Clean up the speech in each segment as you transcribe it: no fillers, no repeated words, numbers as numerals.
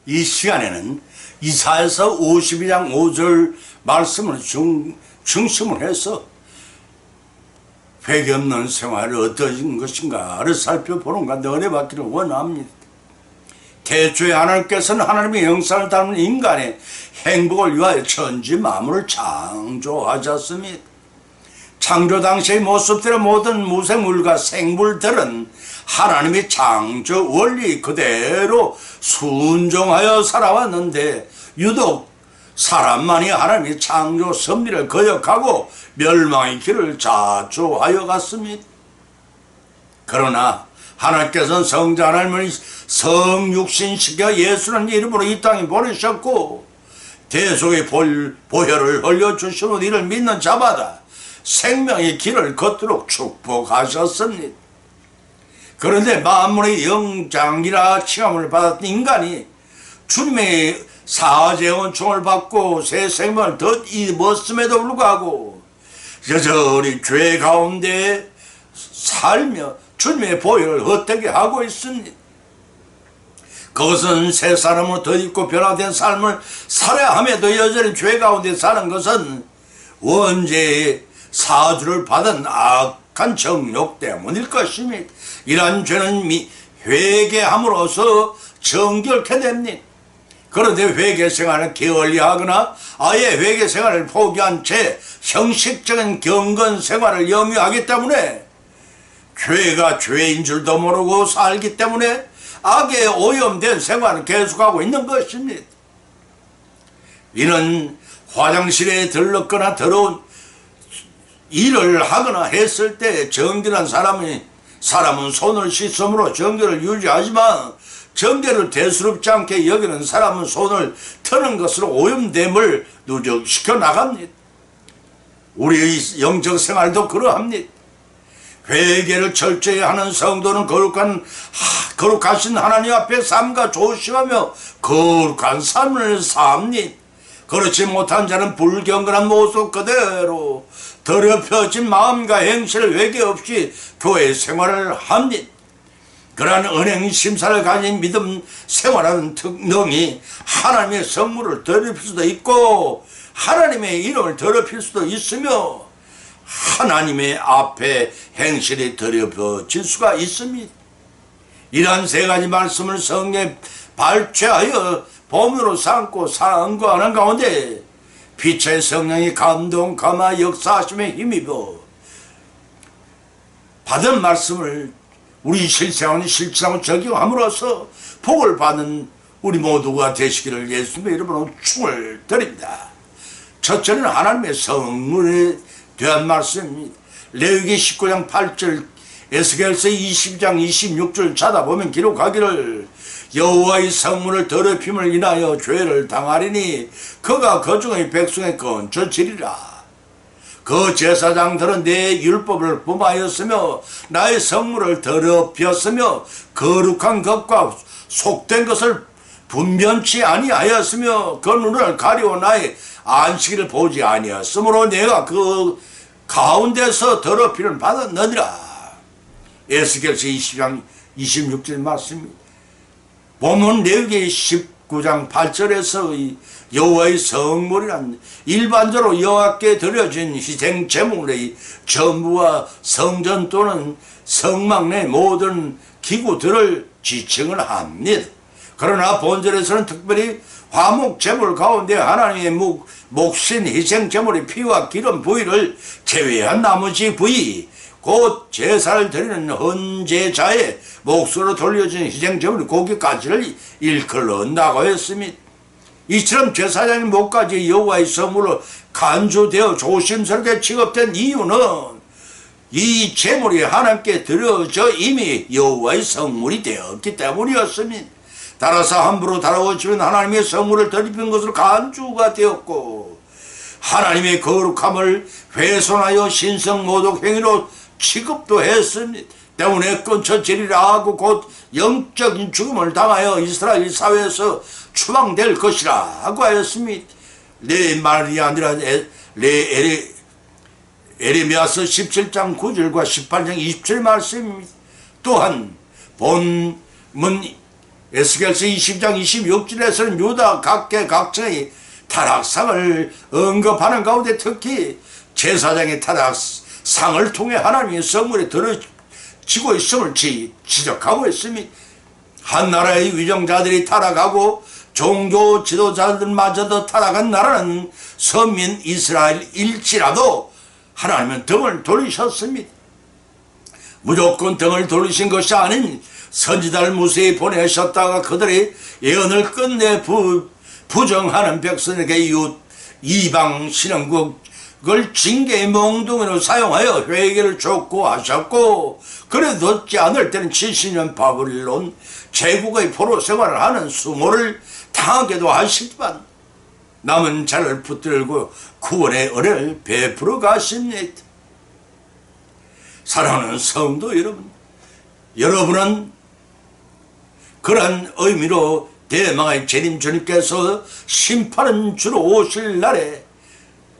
이 시간에는 이사야서 52장 5절 말씀을 중심을 해서 회개 없는 생활이 어떠한 것인가를 살펴보는 가운데 은혜 받기를 원합니다. 태초에 하나님께서는 하나님의 형상을 닮은 인간의 행복을 위하여 천지 만물을 창조하셨습니다. 창조 당시의 모습대로 모든 무생물과 생물들은 하나님의 창조 원리 그대로 순종하여 살아왔는데 유독 사람만이 하나님의 창조 섭리를 거역하고 멸망의 길을 자초하여 갔습니다. 그러나 하나님께서는 성자 하나님을 성육신시켜 예수는 이름으로 이 땅에 보내셨고 대속의 보혈을 흘려주시고 이를 믿는 자마다 생명의 길을 걷도록 축복하셨습니다. 그런데 만물의 영장이라 칭함을 받았던 인간이 주님의 사죄 은총을 받고 새 생명을 더 입었음에도 불구하고 여전히 죄 가운데 살며 주님의 보혈을 헛되게 하고 있습니다. 그것은 새 사람으로 덧입고 변화된 삶을 살아야 함에도 여전히 죄 가운데 사는 것은 원죄의 사주를 받은 악한 정욕 때문일 것입니다. 이러한 죄는 회개함으로써 정결케 됩니다. 그런데 회개 생활을 게을리하거나 아예 회개 생활을 포기한 채 형식적인 경건 생활을 영위하기 때문에 죄가 죄인 줄도 모르고 살기 때문에 악에 오염된 생활을 계속하고 있는 것입니다. 이는 화장실에 들렀거나 더러운 일을 하거나 했을 때 정결한 사람은 손을 씻음으로 정결을 유지하지만 정결을 대수롭지 않게 여기는 사람은 손을 터는 것으로 오염됨을 누적시켜 나갑니다. 우리의 영적 생활도 그러합니다. 회개를 철저히 하는 성도는 거룩하신 하나님 앞에 삶과 조심하며 거룩한 삶을 삽니다. 그렇지 못한 자는 불경건한 모습 그대로 더럽혀진 마음과 행실을 회개 없이 교회 생활을 합니다. 그러한 은행 심사를 가진 믿음 생활하는 특성이 하나님의 성물을 더럽힐 수도 있고 하나님의 이름을 더럽힐 수도 있으며 하나님의 앞에 행실이 더럽혀질 수가 있습니다. 이러한 세 가지 말씀을 성경에 발췌하여 본문으로 삼고 상고하는 가운데 빛의 성령이 감동, 감화, 역사하심에 힘입어 받은 말씀을 우리 실생활에 실천하고 적용함으로써 복을 받는 우리 모두가 되시기를 예수님의 이름으로 축을 드립니다. 첫째는 하나님의 성물에 대한 말씀입니다. 레위기 19장 8절, 에스겔서 20장 26절 찾아보면 기록하기를 여호와의 성문을 더럽힘을 인하여 죄를 당하리니 그가 그 중의 백성의 건져지리라. 그 제사장들은 내 율법을 범하였으며 나의 성물을 더럽혔으며 거룩한 것과 속된 것을 분변치 아니하였으며 그 눈을 가리워 나의 안식일을 보지 아니하였으므로 내가 그 가운데서 더럽힘을 받았느니라. 에스겔서 20장 26절 말씀입니다. 보면 레위기 19장 8절에서 여호와의 성물이란 일반적으로 여호와께 드려진 희생 제물의 전부와 성전 또는 성막 내 모든 기구들을 지칭을 합니다. 그러나 본절에서는 특별히 화목 제물 가운데 하나님의 목신 희생 제물의 피와 기름 부위를 제외한 나머지 부위 곧 제사를 드리는 헌제자의 몫으로 돌려진 희생제물의 고기까지를 일컬는다고 했습니다. 이처럼 제사장의 목까지 여호와의 성물로 간주되어 조심스럽게 취급된 이유는 이 제물이 하나님께 드려져 이미 여호와의 성물이 되었기 때문이었습니다. 따라서 함부로 다뤄지면 하나님의 성물을 더럽힌 것으로 간주가 되었고 하나님의 거룩함을 훼손하여 신성모독 행위로 취급도 했습니다. 때문에 끊쳐지리라 하고 곧 영적인 죽음을 당하여 이스라엘 사회에서 추방될 것이라 하고 하였습니다. 내 말이 아니라 에레미야서 17장 9절과 18장 20절 말씀입니다. 또한 본문 에스겔서 20장 26절에서는 유다 각계 각층의 타락상을 언급하는 가운데 특히 제사장의 타락상을 통해 하나님의 성물에 들어지고 있음을 지적하고 있습니다. 한 나라의 위정자들이 타락하고 종교 지도자들마저도 타락한 나라는 선민 이스라엘일지라도 하나님은 등을 돌리셨습니다. 무조건 등을 돌리신 것이 아닌 선지자를 무수히 보내셨다가 그들의 예언을 끝내 부정하는 백성에게 이방 신흥국을 징계의 몽둥이로 사용하여 회개를 촉구하셨고, 그래도 듣지 않을 때는 70년 바벨론 제국의 포로 생활을 하는 수모를 당하게도 하시지만 남은 자를 붙들고 구원의 은혜를 베풀어 가십니다. 사랑하는 성도 여러분, 여러분은 그런 의미로 대망의 재림 주님께서 심판은 주로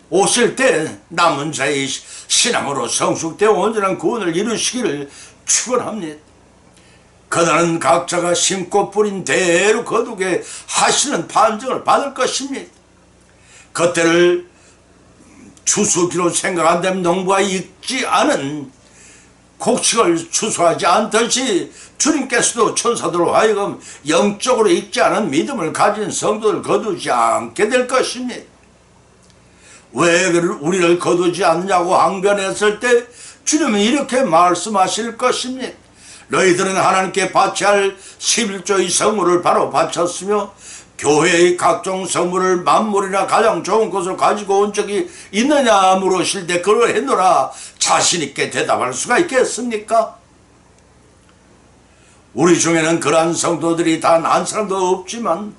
오실 때 남은 자의 신앙으로 성숙되어 온전한 구원을 이루시기를 축원합니다. 그날은 각자가 심고 뿌린 대로 거두게 하시는 판정을 받을 것입니다. 그때를 추수기로 생각 안 되면 농부가 익지 않은 곡식을 추수하지 않듯이 주님께서도 천사들로 하여금 영적으로 익지 않은 믿음을 가진 성도를 거두지 않게 될 것입니다. 왜 우리를 거두지 않냐고 항변했을 때 주님은 이렇게 말씀하실 것입니다. 너희들은 하나님께 바쳐야 할 11조의 성물을 바로 바쳤으며 교회의 각종 성물을 만물이나 가장 좋은 것을 가지고 온 적이 있느냐 물으실 때 그러했노라 자신있게 대답할 수가 있겠습니까? 우리 중에는 그러한 성도들이 단 한 사람도 없지만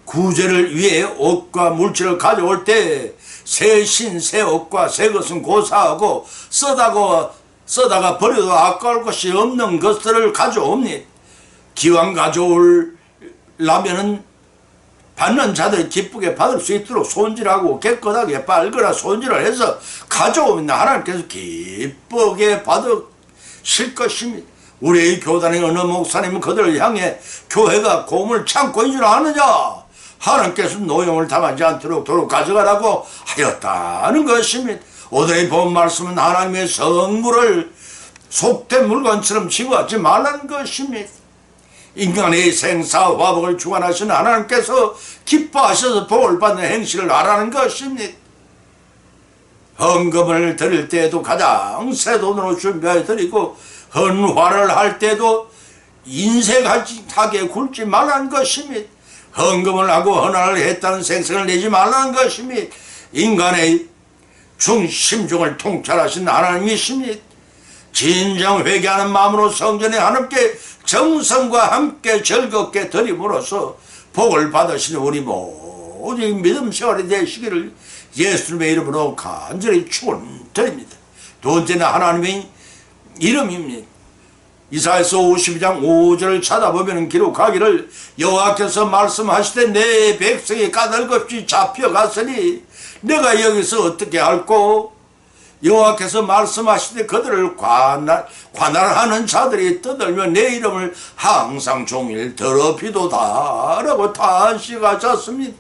구제를 위해 옷과 물질을 가져올 때 새 신, 새 옷과 새 것은 고사하고 써다가 버려도 아까울 것이 없는 것들을 가져옵니다. 기왕 가져오려면은 받는 자들이 기쁘게 받을 수 있도록 손질하고 깨끗하게 빨거나 손질을 해서 가져오면 하나님께서 기쁘게 받으실 것입니다. 우리 교단의 어느 목사님은 그들을 향해 교회가 고물 참고인 줄 아느냐? 하나님께서 노용을 당하지 않도록 도로 가져가라고 하였다는 것입니다. 오늘의 본 말씀은 하나님의 성물을 속된 물건처럼 취급하지 말라는 것입니다. 인간의 생사화복을 주관하시는 하나님께서 기뻐하셔서 복을 받는 행실을 하라는 것입니다. 헌금을 드릴 때에도 가장 새 돈으로 준비해 드리고 헌화를 할 때도 인색하게 굴지 말라는 것입니다. 헌금을 하고 헌화를 했다는 생색을 내지 말라는 것입니다. 인간의 중심중을 통찰하신 하나님이십니다. 진정 회개하는 마음으로 성전에 하나님께 정성과 함께 즐겁게 드림으로써 복을 받으시는 우리 모든 믿음 생활이 되시기를 예수님의 이름으로 간절히 축원드립니다. 두 번째는 하나님의 이름입니다. 이사야서 52장 5절을 찾아보면 기록하기를 여호와께서 말씀하시되 내 백성이 까닭없이 잡혀갔으니 내가 여기서 어떻게 할꼬? 여호와께서 말씀하시되 그들을 관할하는 자들이 떠들며 내 이름을 항상 종일 더럽히도다 라고 탄식하셨습니다.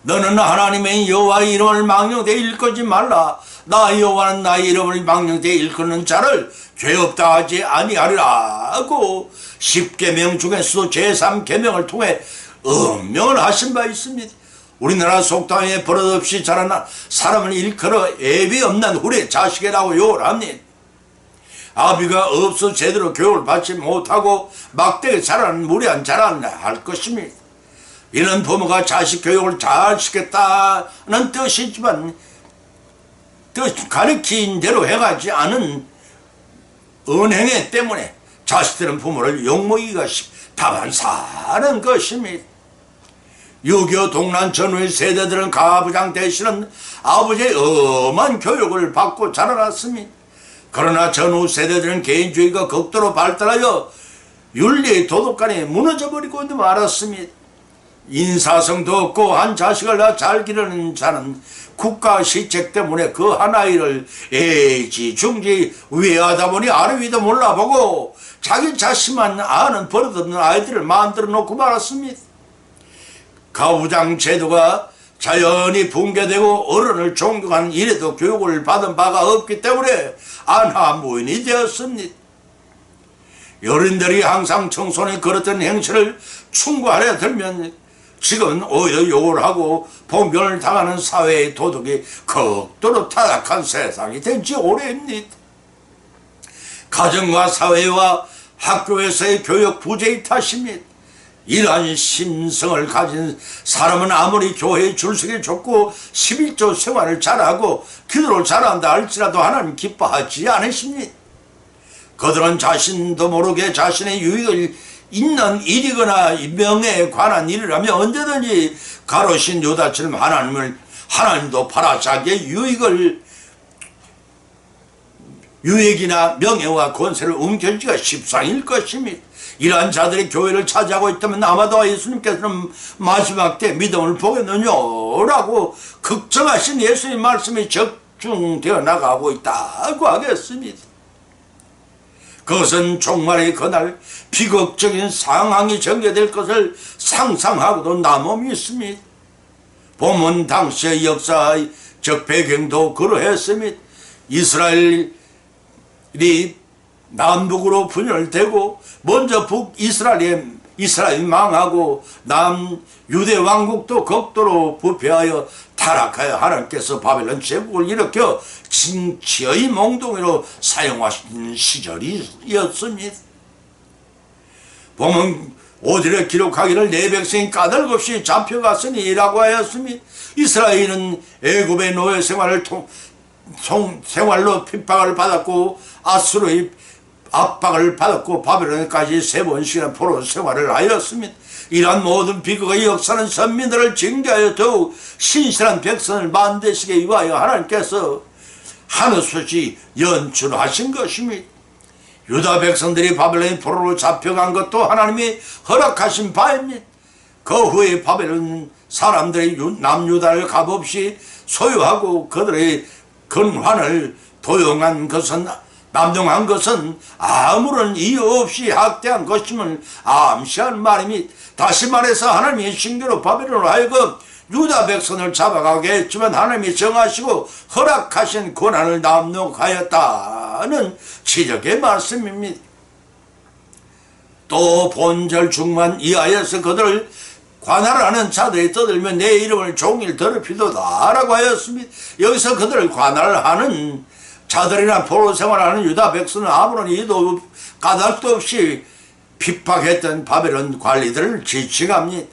너는 하나님의 여호와의 이름을 망령되이 일컫지 말라. 나 여호와는 나의 이름을 망령되이 일컫는 자를 죄 없다 하지 아니하리라고 10계명 중에서도 제3계명을 통해 엄명을 하신 바 있습니다. 우리나라 속담에 버릇없이 자라나 사람을 일컬어 애비 없는 후레 자식이라고 욕을 합니다. 아비가 없어 제대로 교육을 받지 못하고 막대기 자라는 무리한 자라는 할 것입니다. 이는 부모가 자식 교육을 잘 시켰다는 뜻이지만 뜻 가르친 대로 해가지 않은 은행애 때문에 자식들은 부모를 욕먹이기가 다만 사는 것입니다. 6.25 동란 전후의 세대들은 가부장 되시는 아버지의 엄한 교육을 받고 자라났습니다. 그러나 전후 세대들은 개인주의가 극도로 발달하여 윤리 도덕관이 무너져버리고 말았습니다. 인사성도 없고 한 자식을 다 잘 기르는 자는 국가 시책 때문에 그 한 아이를 애지 중지 위하다 보니 아래 위도 몰라보고 자기 자신만 아는 버릇없는 아이들을 만들어 놓고 말았습니다. 가부장 제도가 자연히 붕괴되고 어른을 존경하는 이래도 교육을 받은 바가 없기 때문에 안하무인이 되었습니다. 어른들이 항상 청소년이 그랬던 행실을 충고하려 들면 지금은 오히려 욕을 하고 봉변을 당하는 사회의 도덕이 극도로 타락한 세상이 된 지 오래입니다. 가정과 사회와 학교에서의 교육 부재의 탓입니다. 이러한 심성을 가진 사람은 아무리 교회에 줄서기 좋고 11조 생활을 잘하고 기도를 잘한다 할지라도 하나님 기뻐하지 않으십니다. 그들은 자신도 모르게 자신의 유익을 있는 일이거나 명예에 관한 일이라면 언제든지 가로신 유다처럼 하나님도 팔아 자기의 유익이나 명예와 권세를 움켜쥐기가 십상일 것입니다. 이러한 자들이 교회를 차지하고 있다면 아마도 예수님께서는 마지막 때 믿음을 보겠느냐라고 걱정하신 예수의 말씀이 적중되어 나가고 있다고 하겠습니다. 그것은 종말의 그날 비극적인 상황이 전개될 것을 상상하고도 남음이 있습니다. 본문 당시의 역사적 배경도 그러했습니다. 이스라엘이 남북으로 분열되고 먼저 이스라엘이 망하고 남유대 왕국도 극도로 부패하여 타락하여 하나님께서 바벨론 제국을 일으켜 진치의 몽둥이로 사용하신 시절이었습니다. 보면 5절에 기록하기를 내 백성이 까닭없이 잡혀갔으니라고 하였습니다. 이스라엘은 애굽의 노예 생활로 핍박을 받았고 아수르의 압박을 받았고 바벨론까지 3번씩이나 포로 생활을 하였습니다. 이러한 모든 비극의 역사는 선민들을 징계하여 더욱 신실한 백성을 만드시기 위하여 하나님께서 하늘수치 연출하신 것입니다. 유다 백성들이 바벨론의 포로로 잡혀간 것도 하나님이 허락하신 바입니다. 그 후에 바벨론 사람들이 남유다를 값없이 소유하고 그들의 근환을 남용한 것은 아무런 이유 없이 학대한 것임을 암시한 말입니다. 다시 말해서 하나님이 신기로 바벨론으로 하여금 유다 백성을 잡아가게 했지만 하나님이 정하시고 허락하신 고난을 남용하였다는 지적의 말씀입니다. 또 본절 중만 이하여서 그들을 관할하는 자들이 떠들면 내 이름을 종일 더럽히도다 라고 하였습니다. 여기서 그들을 관할하는 자들이나 포로 생활하는 유다 백성은 아무런 이유도 까닭도 없이 핍박했던 바벨론 관리들을 지칭합니다.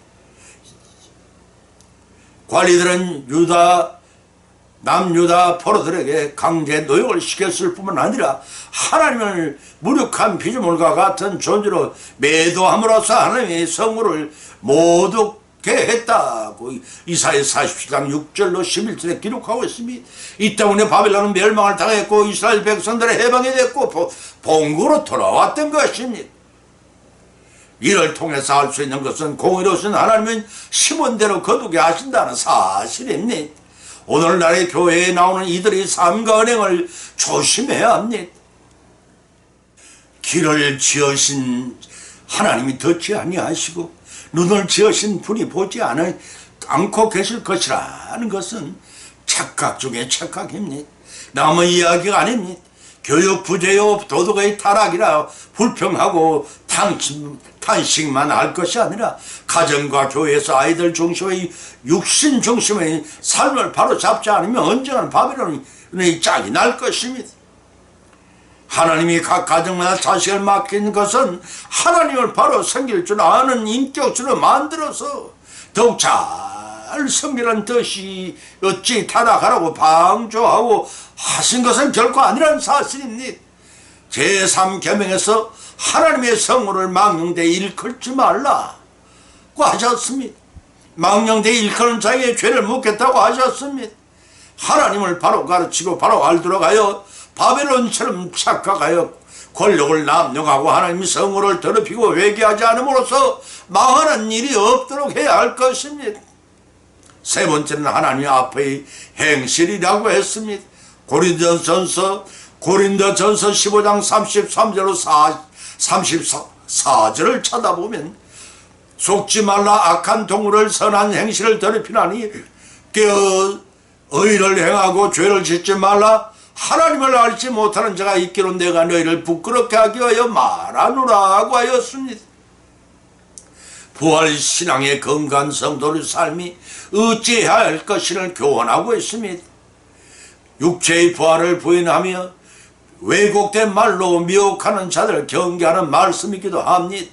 관리들은 남유다 포로들에게 강제 노역을 시켰을 뿐만 아니라 하나님을 무력한 피조물과 같은 존재로 매도함으로써 하나님의 성물을 모독 했다고 이사야 47장 6절로 11절에 기록하고 있습니다. 이 때문에 바벨론은 멸망을 당했고 이스라엘 백성들의 해방이 됐고 본국으로 돌아왔던 것입니다. 이를 통해서 알 수 있는 것은 공의로우신 하나님은 심은 대로 거두게 하신다는 사실입니다. 오늘날의 교회에 나오는 이들의 삶과 은행을 조심해야 합니다. 길을 지으신 하나님이 덧지 아니하시고 눈을 지으신 분이 보지 않고 계실 것이라는 것은 착각 중에 착각입니다. 남의 이야기가 아닙니다. 교육 부재요 도덕의 타락이라 불평하고 탄식만 할 것이 아니라 가정과 교회에서 아이들 중심의 육신 중심의 삶을 바로 잡지 않으면 언젠가는 바벨론의 짝이 날 것입니다. 하나님이 각 가정마다 자식을 맡긴 것은 하나님을 바로 섬길 줄 아는 인격으로 만들어서 더욱 잘 섬기라는 뜻이 어찌 타락하라고 방조하고 하신 것은 결코 아니라는 사실입니다. 제3계명에서 하나님의 성물을 망령되이 일컬지 말라고 하셨습니다. 망령되이 일컬은 자에게 죄를 묻겠다고 하셨습니다. 하나님을 바로 가르치고 바로 알도록 하여 바벨론처럼 착각하여 권력을 남용하고 하나님의 성물을 더럽히고 회개하지 않음으로써 망하는 일이 없도록 해야 할 것입니다. 세 번째는 하나님 앞의 행실이라고 했습니다. 고린도전서 15장 33절로 34절을 쳐다보면 속지 말라 악한 동물을 선한 행실을 더럽히나니 의를 행하고 죄를 짓지 말라 하나님을 알지 못하는 자가 있기로 내가 너희를 부끄럽게 하기 위하여 말하노라고 하였습니다. 부활신앙의 건강한 성도의 삶이 어찌해야 할 것인을 교훈하고 있습니다. 육체의 부활을 부인하며 왜곡된 말로 미혹하는 자들을 경계하는 말씀이기도 합니다.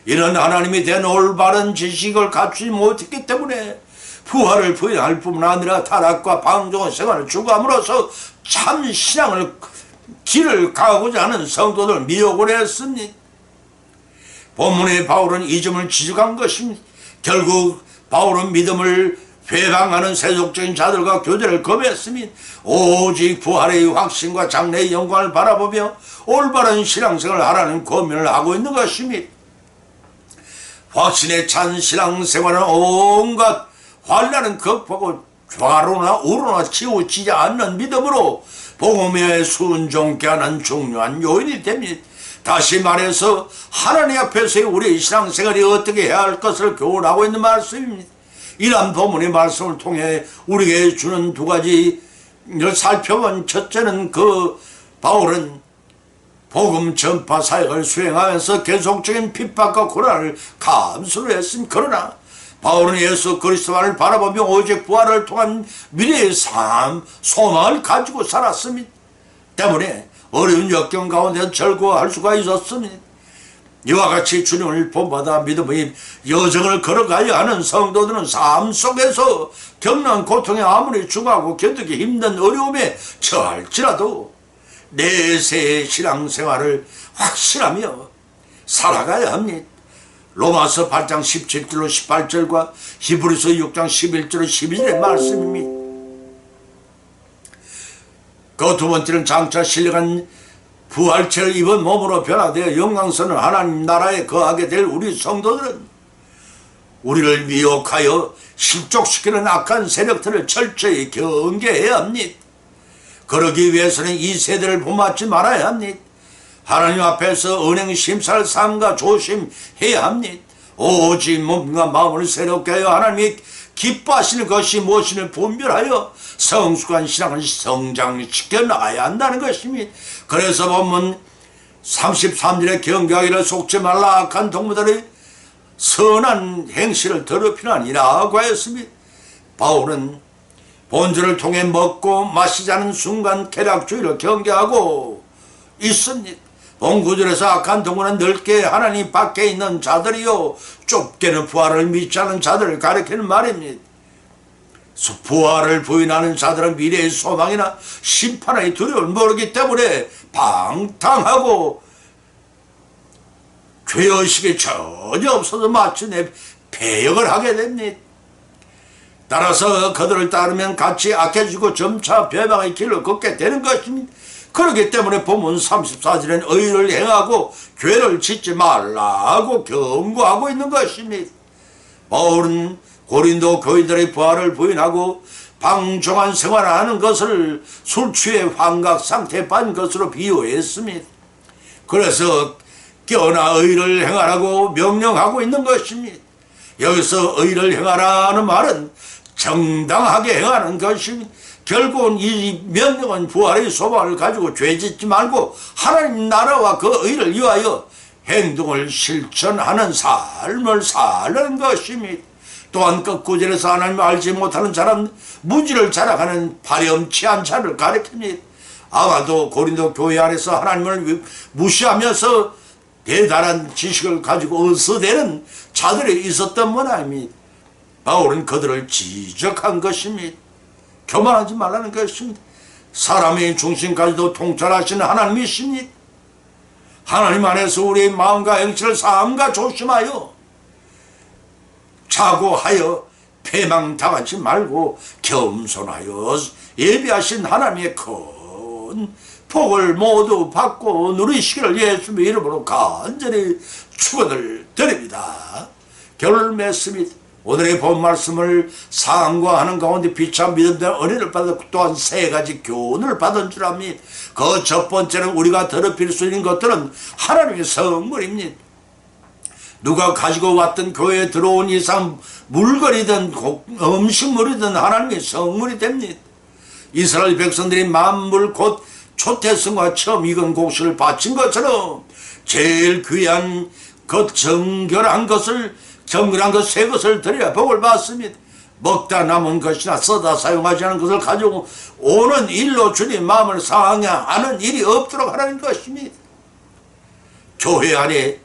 이는 하나님이 된 올바른 지식을 갖추지 못했기 때문에 부활을 부인할 뿐만 아니라 타락과 방종의 생활을 추구함으로써 참 신앙을 길을 가고자 하는 성도들 미혹을 했습니다. 본문의 바울은 이 점을 지적한 것입니다. 결국 바울은 믿음을 회방하는 세속적인 자들과 교제를 금했습니다. 오직 부활의 확신과 장래의 영광을 바라보며 올바른 신앙생활을 하라는 고민을 하고 있는 것입니다. 확신에 찬 신앙생활은 온갖 환난은 극복하고 좌로나 우로나 치우치지 않는 믿음으로 복음에 순종케 하는 중요한 요인이 됩니다. 다시 말해서 하나님 앞에서의 우리의 신앙생활이 어떻게 해야 할 것을 교훈하고 있는 말씀입니다. 이러한 본문의 말씀을 통해 우리에게 주는 두 가지를 살펴본 첫째는 바울은 복음 전파 사역을 수행하면서 계속적인 핍박과 고난을 감수를 했습니다. 그러나 바울은 예수 그리스도만을 바라보며 오직 부활을 통한 미래의 삶, 소망을 가지고 살았습니다. 때문에 어려운 역경 가운데 절구할 수가 있었습니다. 이와 같이 주님을 본받아 믿음의 여정을 걸어가야 하는 성도들은 삶 속에서 겪는 고통에 아무리 중하고 견디기 힘든 어려움에 처할지라도 내세의 신앙생활을 확실하며 살아가야 합니다. 로마서 8장 17절로 18절과 히브리서 6장 11절로 12절의 말씀입니다. 그 두 번째는 장차 신령한 부활체를 입은 몸으로 변화되어 영광스러운 하나님 나라에 거하게 될 우리 성도들은 우리를 미혹하여 실족시키는 악한 세력들을 철저히 경계해야 합니다. 그러기 위해서는 이 세대를 본받지 말아야 합니다. 하나님 앞에서 은행 심사를 삼가 조심해야 합니다. 오직 몸과 마음을 새롭게 하여 하나님이 기뻐하시는 것이 무엇인을 분별하여 성숙한 신앙을 성장시켜 나가야 한다는 것입니다. 그래서 본문 33절에 경계하기를 속지 말라 악한 동무들의 선한 행실을 더럽히나니라고 하였습니다. 바울은 본주를 통해 먹고 마시자는 순간 쾌락주의를 경계하고 있습니다. 본구절에서 악한 동무는 넓게 하나님 밖에 있는 자들이요 좁게는 부활을 믿지 않는 자들을 가리키는 말입니다. 부활을 부인하는 자들은 미래의 소망이나 심판의 두려움을 모르기 때문에 방탕하고 죄의식이 전혀 없어서 마침내 배역을 하게 됩니다. 따라서 그들을 따르면 같이 악해지고 점차 배방의 길을 걷게 되는 것입니다. 그렇기 때문에 본문 34절엔 의를 행하고 죄를 짓지 말라고 경고하고 있는 것입니다. 바울은 고린도 교인들의 부활을 부인하고 방종한 생활을 하는 것을 술 취해 환각 상태에 빠진 것으로 비유했습니다. 그래서 깨어나 의를 행하라고 명령하고 있는 것입니다. 여기서 의를 행하라는 말은 정당하게 행하는 것입니다. 결국은 이 명령은 부활의 소망을 가지고 죄짓지 말고 하나님 나라와 그 의를 위하여 행동을 실천하는 삶을 사는 것입니다. 또한 끝구절에서 하나님을 알지 못하는 자는 무지를 자랑하는 파렴치한 자를 가리킵니다. 아마도 고린도 교회 안에서 하나님을 무시하면서 대단한 지식을 가지고 어서대는 자들이 있었던 모양입니다. 바울은 그들을 지적한 것입니다. 교만하지 말라는 것입니다. 사람의 중심까지도 통찰하시는 하나님이십니다. 하나님 안에서 우리의 마음과 행실을 삼가 조심하여 자고하여 패망당하지 말고 겸손하여 예비하신 하나님의 큰 복을 모두 받고 누리시기를 예수님의 이름으로 간절히 축원을 드립니다. 결론을 맺습니다. 오늘의 본 말씀을 상고하는 가운데 비참 믿음된 은혜를 받아 또한 세 가지 교훈을 받은 줄 압니다. 그 첫 번째는 우리가 더럽힐 수 있는 것들은 하나님의 선물입니다. 누가 가지고 왔던 교회에 들어온 이상 물건이든 음식물이든 하나님의 선물이 됩니다. 이스라엘 백성들이 만물 곧 초태성과 처음 익은 곡식을 바친 것처럼 제일 귀한 것 정결한 것 새 것을 드려야 복을 받습니다. 먹다 남은 것이나 써다 사용하지 않은 것을 가지고 오는 일로 주님 마음을 상하게 하는 일이 없도록 하라는 것입니다. 교회 안에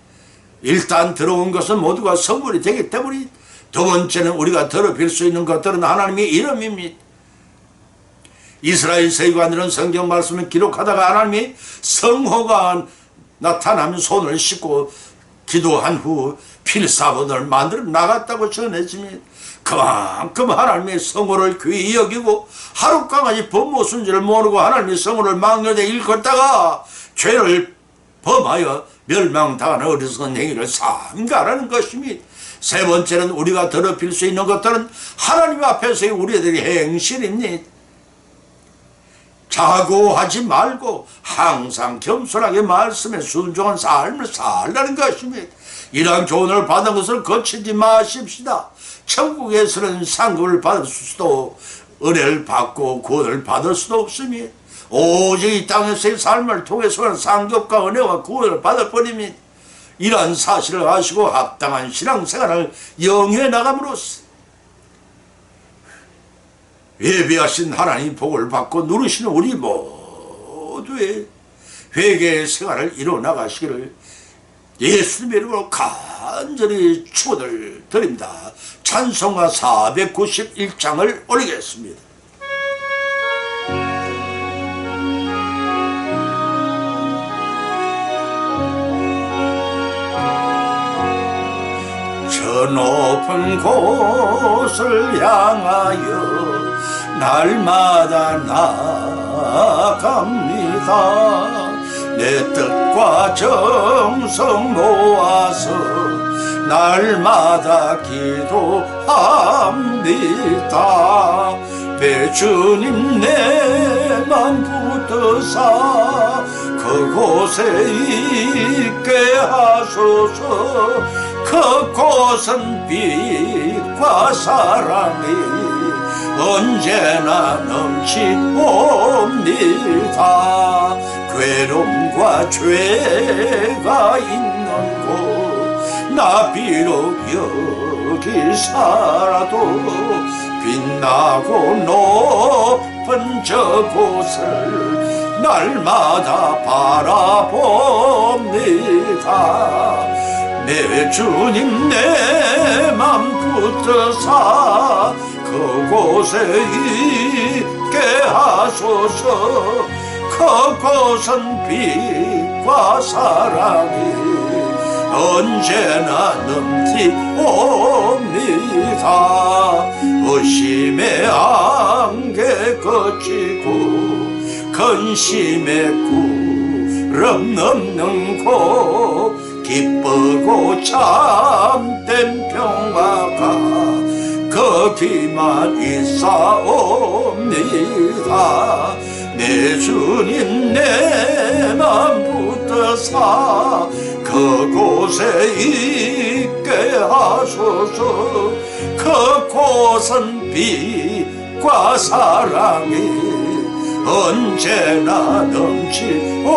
일단 들어온 것은 모두가 선물이 되기 때문에 두 번째는 우리가 더럽힐 수 있는 것들은 하나님의 이름입니다. 이스라엘 세관들은 성경 말씀을 기록하다가 하나님의 성호가 나타나면 손을 씻고 기도한 후 필사본을 만들어 나갔다고 전했습니다. 그만큼 하나님의 성호를 귀히 여기고 하룻강아지 법무순지를 모르고 하나님의 성호를 망령되이 일컫다가 죄를 범하여 멸망당하는 어리석은 행위를 삼가라는 것입니다. 세 번째는 우리가 더럽힐 수 있는 것들은 하나님 앞에서의 우리들의 행실입니다. 자고하지 말고 항상 겸손하게 말씀에 순종한 삶을 살라는 것입니다. 이러한 교훈을 받은 것을 거치지 마십시다. 천국에서는 상급을 받을 수도 은혜를 받고 구원을 받을 수도 없습니다. 오직 이 땅에서의 삶을 통해서는 상급과 은혜와 구원을 받을 뿐입니다. 이러한 사실을 아시고 합당한 신앙생활을 영위해 나감으로써 예비하신 하나님 복을 받고 누리시는 우리 모두의 회개의 생활을 이루어 나가시기를 예수님의 이름으로 간절히 축원을 드립니다. 찬송가 491장을 올리겠습니다. 저 높은 곳을 향하여 날마다 나아갑니다. 내 뜻과 정성 모아서 날마다 기도합니다. 내 주님 내 맘 붙드사 그곳에 있게 하소서. 그곳은 빛과 사랑이 언제나 넘치옵니다. 괴로움과 죄가 있는 곳 나 비록 여기 살아도 빛나고 높은 저곳을 날마다 바라봅니다. 내 주님 내 맘 붙드사 그곳에 있게 하소서. 그곳은 빛과 사랑이 언제나 넘치옵니다. 의심의 안개 거치고 근심의 구름 넘는 곳 기쁘고 참된 평화가 거기만 있사옵니다. 내 주님 내 맘 붙드사 그곳에 있게 하소서. 그곳은 빛과 사랑이 언제나 넘치옵니다.